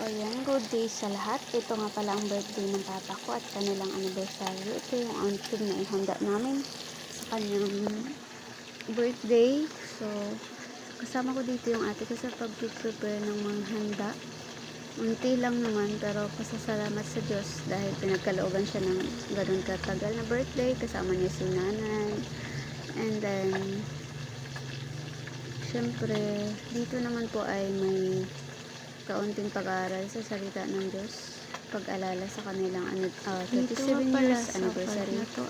ayan, good day sa lahat. Ito nga pala ang birthday ng papa ko at kanilang anniversary. Ito yung outing na ihanda namin sa kanyang birthday. So, kasama ko dito yung ate ko sa pag-prepare ng mga handa. Unti lang naman, pero pasasalamat sa Diyos dahil pinagkalooban siya ng ganun katagal na birthday. Kasama niya si nanay. And then, syempre, dito naman po ay may kaunting pag-aaral sa salita ng Diyos, pag-alala sa kanilang 37 years anniversary. So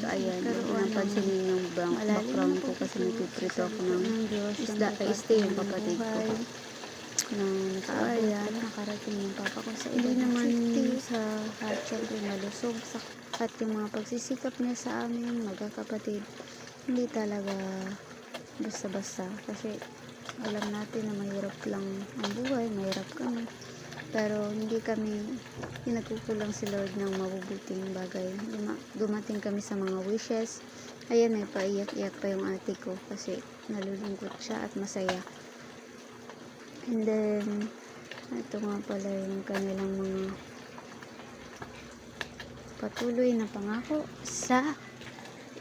ayan, huwag napansin yung background ko kasi nagpiprito ako ng isda kay Stay, yung kapatid ko na nakarating yung papa ko sa edad naman sa at syempre malusog at yung mga pagsisikap niya sa amin magkakapatid, hindi talaga basta-basta kasi alam natin na mahirap lang ang buhay, mahirap kami, pero hindi nagkukulang si Lord ng mabubuting bagay. Dumating kami sa mga wishes. Ayan, may paiyak-iyak pa yung ate ko kasi nalulungkot siya at masaya. And then ito nga pala yung kanilang mga patuloy na pangako sa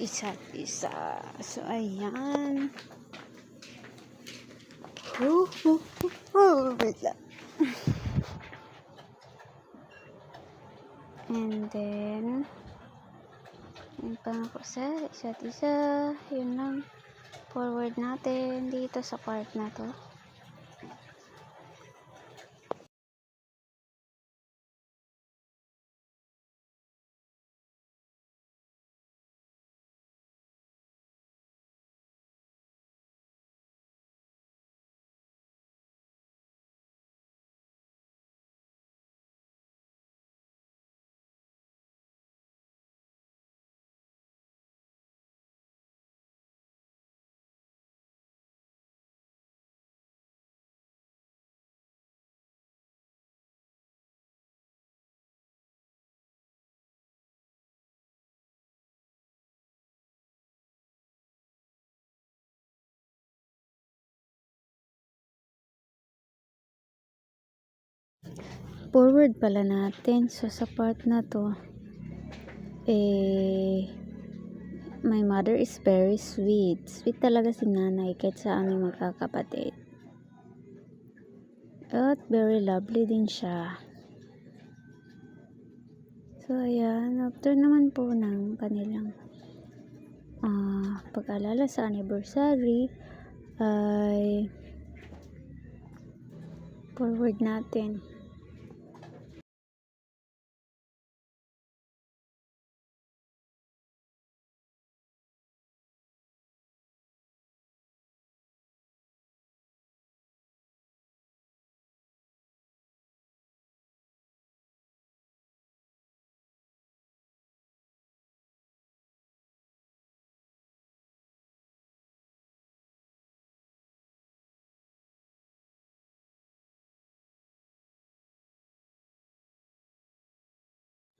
isa't isa. So ayan, wait lang. And then yung pangako sa isa't isa, yun lang, forward natin dito sa part na to. Forward pala natin. So sa part na to, my mother is very sweet. Sweet talaga si nanay kahit sa aming magkakapatid. At very lovely din siya. So ayan, after naman po ng kanilang pag-alala sa anniversary, ay forward natin.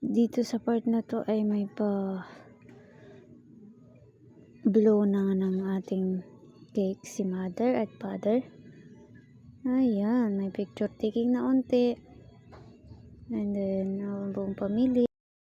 Dito sa part na to ay may blow na ng ating cake si mother at father. Ayan, may picture taking na unti. And then, buong pamilya.